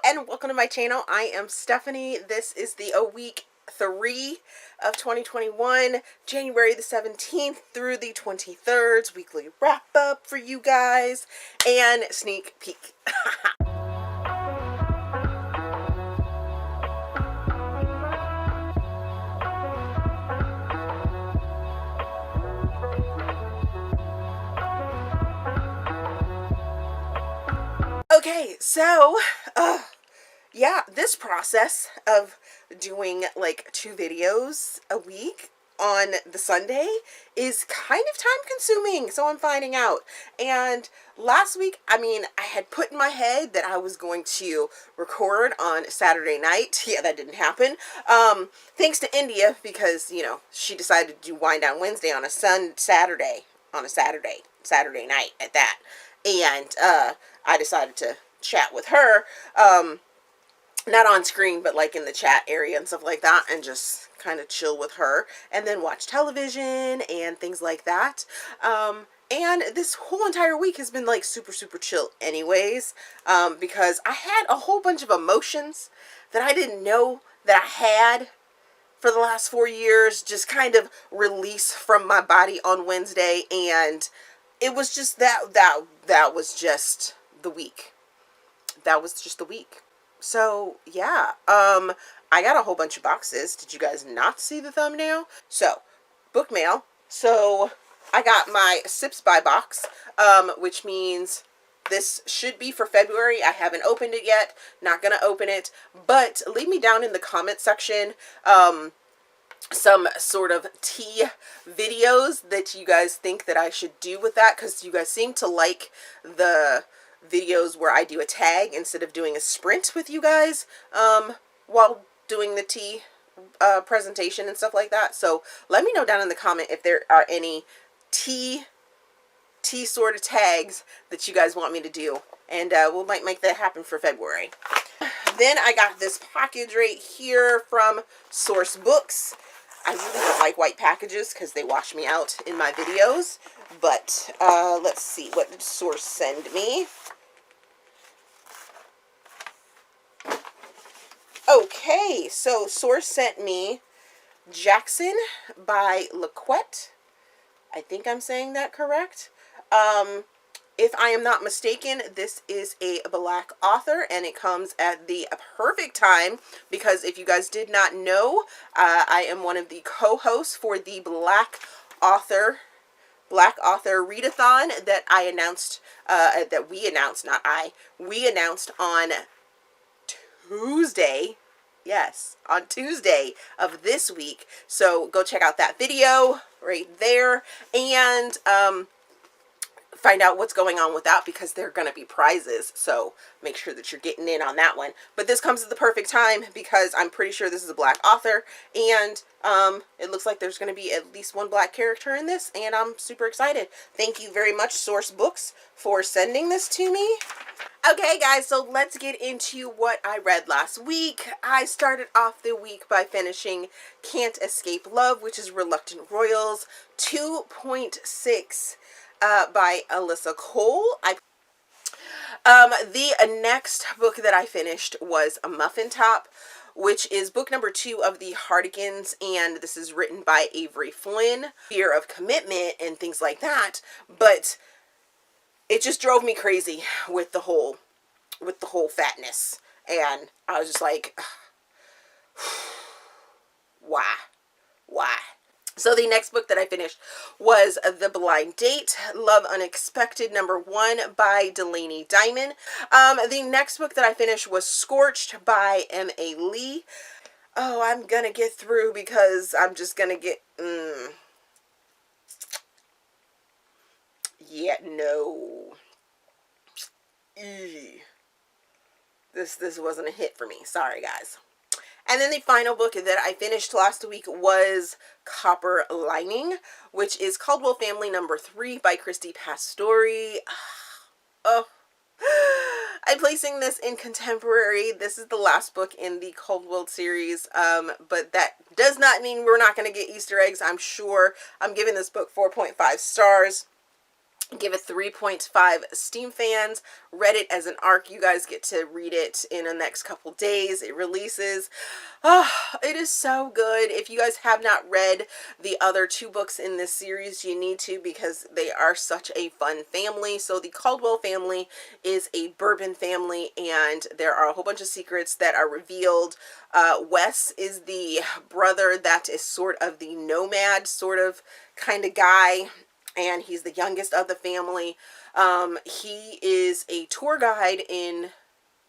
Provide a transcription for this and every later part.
and welcome to my channel. I am Stephanie. This is the week 3 of 2021, January the 17th through the 23rd, weekly wrap up for you guys and sneak peek. Okay, so yeah, this process of doing like 2 videos a week on the Sunday is kind of time consuming, so I'm finding out. And last week, I had put in my head that I was going to record on Saturday night. Yeah, that didn't happen. Thanks to India, because, you know, she decided to do Wind Down Wednesday on a Saturday night at that. And I decided to chat with her, not on screen, but like in the chat area and stuff like that, and just kind of chill with her and then watch television and things like that. And this whole entire week has been like super chill anyways, because I had a whole bunch of emotions that I didn't know that I had for the last 4 years just kind of release from my body on Wednesday, and it was just that was just the week. That was just the week. So yeah, I got a whole bunch of boxes. Did you guys not see the thumbnail? So, book mail. So I got my Sips by box, which means this should be for February. I haven't opened it yet. Not gonna open it, but leave me down in the comment section some sort of tea videos that you guys think that I should do with that, because you guys seem to like the videos where I do a tag instead of doing a sprint with you guys while doing the tea presentation and stuff like that. So let me know down in the comment if there are any tea sort of tags that you guys want me to do, and we might make that happen for February. Then I got this package right here from Source Books. I really don't like white packages because they wash me out in my videos, but let's see, what did Source send me? Okay, so Source sent me Jackson by LaQuette. I think I'm saying that correct. If I am not mistaken, this is a Black author, and it comes at the perfect time, because if you guys did not know, I am one of the co-hosts for the Black Author Readathon that I announced, we announced on Tuesday. Yes, on Tuesday of this week. So go check out that video right there, and find out what's going on with that, because there are going to be prizes, so make sure that you're getting in on that one. But this comes at the perfect time, because I'm pretty sure this is a Black author, and it looks like there's going to be at least one Black character in this, and I'm super excited. Thank you very much, Source Books, for sending this to me. Okay guys, so let's get into what I read last week. I started off the week by finishing Can't Escape Love, which is Reluctant Royals 2.6 by Alyssa Cole. The next book that I finished was A Muffin Top, which is book number 2 of the Hardigans, and this is written by Avery Flynn. Fear of commitment and things like that, but it just drove me crazy with the whole fatness, and I was just like, why? So the next book that I finished was The Blind Date, Love Unexpected #1 by Delaney Diamond. The next book that I finished was Scorched by M.A. Lee. Oh, I'm gonna get through, because I'm just gonna get, yeah, no. This wasn't a hit for me. Sorry, guys. And then the final book that I finished last week was Copper Lining, which is Caldwell Family #3 by Christy Pastore. Oh, I'm placing this in contemporary. This is the last book in the Caldwell series, but that does not mean we're not going to get Easter eggs, I'm sure. I'm giving this book 4.5 stars. Give it 3.5 Steam fans. Read it as an arc. You guys get to read it in the next couple days. It releases. Oh, it is so good. If you guys have not read the other two books in this series, you need to, because they are such a fun family. So the Caldwell family is a bourbon family, and there are a whole bunch of secrets that are revealed. Wes is the brother that is sort of the nomad sort of kind of guy, and he's the youngest of the family. He is a tour guide in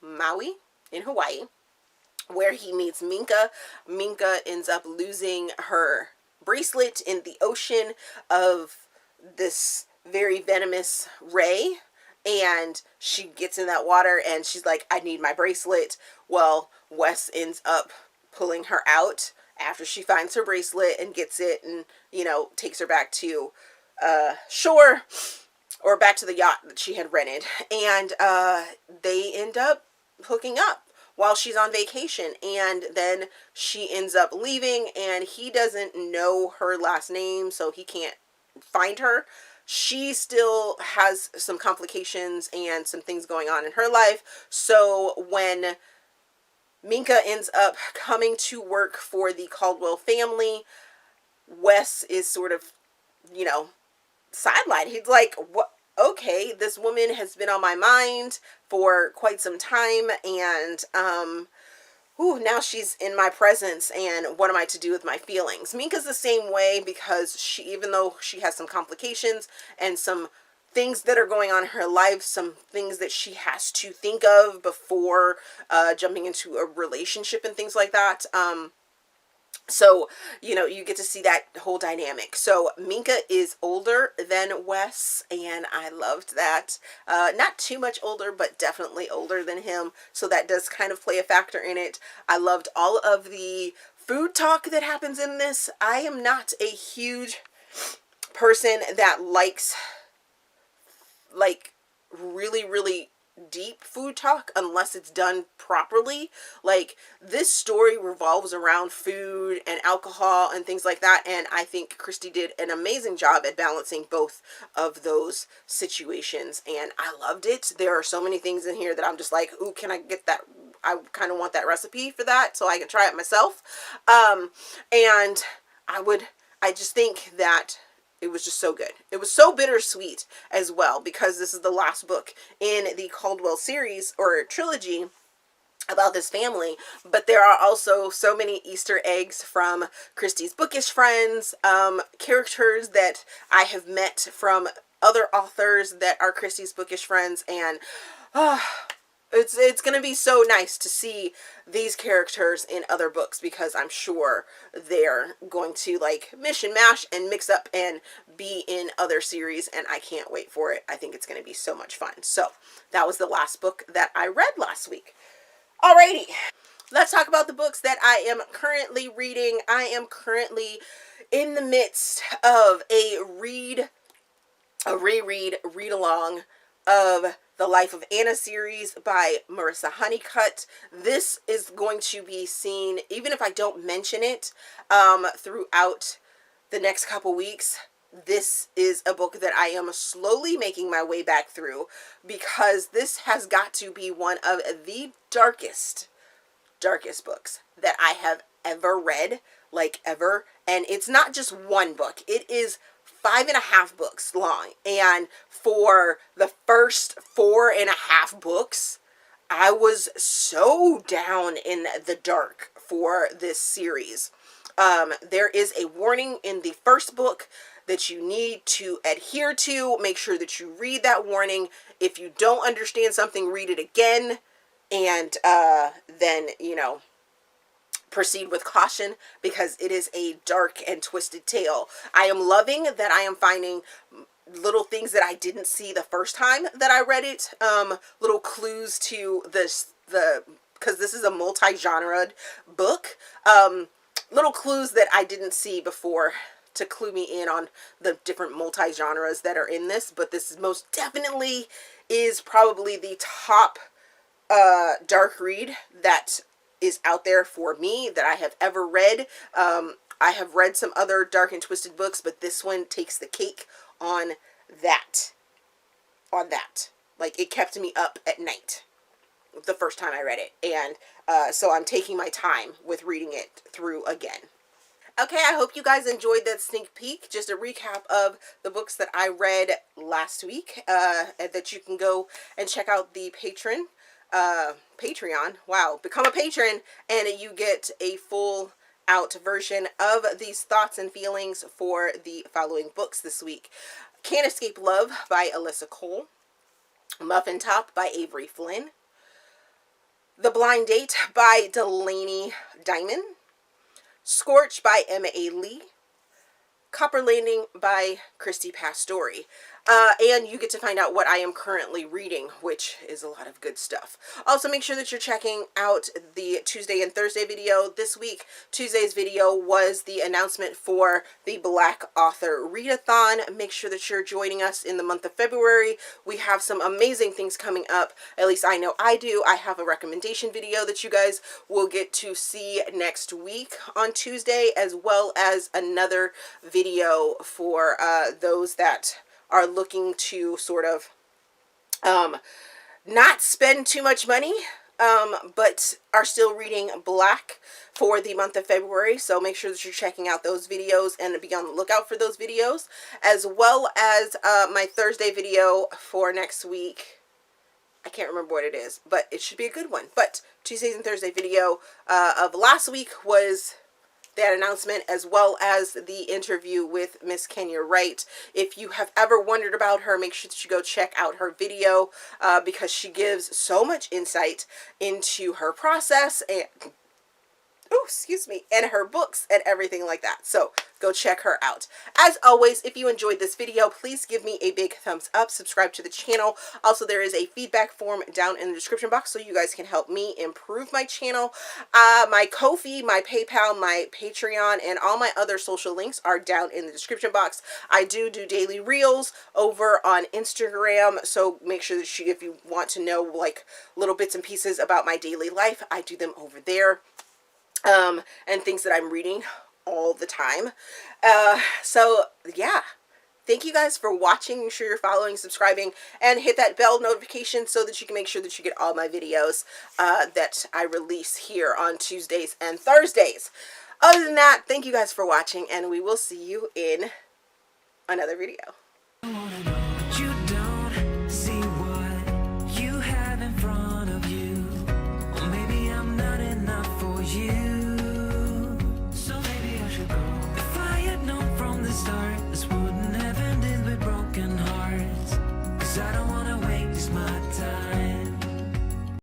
Maui, in Hawaii, where he meets Minka. Minka ends up losing her bracelet in the ocean of this very venomous ray, and she gets in that water and she's like, I need my bracelet. Well, Wes ends up pulling her out after she finds her bracelet and gets it, and takes her back to shore, or back to the yacht that she had rented, and they end up hooking up while she's on vacation, and then she ends up leaving, and he doesn't know her last name, so he can't find her. She still has some complications and some things going on in her life, so when Minka ends up coming to work for the Caldwell family, Wes is sort of, sidelined. He's like, what? Okay, this woman has been on my mind for quite some time, and now she's in my presence, and what am I to do with my feelings? Minka's the same way, because she, even though she has some complications and some things that are going on in her life, some things that she has to think of before jumping into a relationship and things like that. So, you get to see that whole dynamic. So, Minka is older than Wes, and I loved that. Not too much older, but definitely older than him. So, that does kind of play a factor in it. I loved all of the food talk that happens in this. I am not a huge person that likes, really, really deep food talk unless it's done properly. Like, this story revolves around food and alcohol and things like that, and I think Christy did an amazing job at balancing both of those situations, and I loved it. There are so many things in here that I'm just like, ooh, can I get that? I kind of want that recipe for that so I can try it myself. And I just think that it was just so good. It was so bittersweet as well, because this is the last book in the Caldwell series or trilogy about this family, but there are also so many Easter eggs from Christie's bookish friends, characters that I have met from other authors that are Christie's bookish friends, and it's going to be so nice to see these characters in other books, because I'm sure they're going to mish and mash and mix up and be in other series, and I can't wait for it. I think it's going to be so much fun. So that was the last book that I read last week. Alrighty, let's talk about the books that I am currently reading. I am currently in the midst of a reread, read along of the Life of Anna series by Marissa Honeycutt. This is going to be seen, even if I don't mention it, throughout the next couple weeks. This is a book that I am slowly making my way back through, because this has got to be one of the darkest books that I have ever read, ever. And it's not just one book. It is 5.5 books long. And for the first 4.5 books, I was so down in the dark for this series. There is a warning in the first book that you need to adhere to. Make sure that you read that warning. If you don't understand something, read it again, and then, proceed with caution, because it is a dark and twisted tale. I am loving that I am finding little things that I didn't see the first time that I read it. Little clues to because this is a multi-genred book. Little clues that I didn't see before to clue me in on the different multi-genres that are in this. But this most definitely is probably the top dark read that is out there for me that I have ever read. I have read some other dark and twisted books, but this one takes the cake on that. on that. Like, it kept me up at night the first time I read it. And so I'm taking my time with reading it through again. Okay, I hope you guys enjoyed that sneak peek. Just a recap of the books that I read last week, that you can go and check out the Patreon. Wow, become a patron and you get a full out version of these thoughts and feelings for the following books this week. Can't Escape Love by Alyssa Cole. Muffin Top by Avery Flynn. The Blind Date by Delaney Diamond. Scorch by Emma A. Lee. Copper Landing by Christy Pastore. And you get to find out what I am currently reading, which is a lot of good stuff. Also, make sure that you're checking out the Tuesday and Thursday video. This week, Tuesday's video was the announcement for the Black Author Readathon. Make sure that you're joining us in the month of February. We have some amazing things coming up. At least I know I do. I have a recommendation video that you guys will get to see next week on Tuesday, as well as another video for those that are looking to sort of not spend too much money, but are still reading Black for the month of February. So make sure that you're checking out those videos and be on the lookout for those videos, as well as my Thursday video for next week. I can't remember what it is, but it should be a good one. But Tuesdays and Thursday video of last week was that announcement, as well as the interview with Miss Kenya Wright. If you have ever wondered about her, make sure that you go check out her video, because she gives so much insight into her process and, oh, excuse me, and her books and everything like that. So go check her out. As always, if you enjoyed this video, please give me a big thumbs up, subscribe to the channel. Also, there is a feedback form down in the description box so you guys can help me improve my channel. My Ko-fi, my PayPal, my Patreon, and all my other social links are down in the description box. I do daily reels over on Instagram, so make sure that if you want to know like little bits and pieces about my daily life, I do them over there. And things that I'm reading all the time. So yeah, thank you guys for watching. Make sure you're following, subscribing, and hit that bell notification so that you can make sure that you get all my videos that I release here on Tuesdays and Thursdays. Other than that, thank you guys for watching, and we will see you in another video.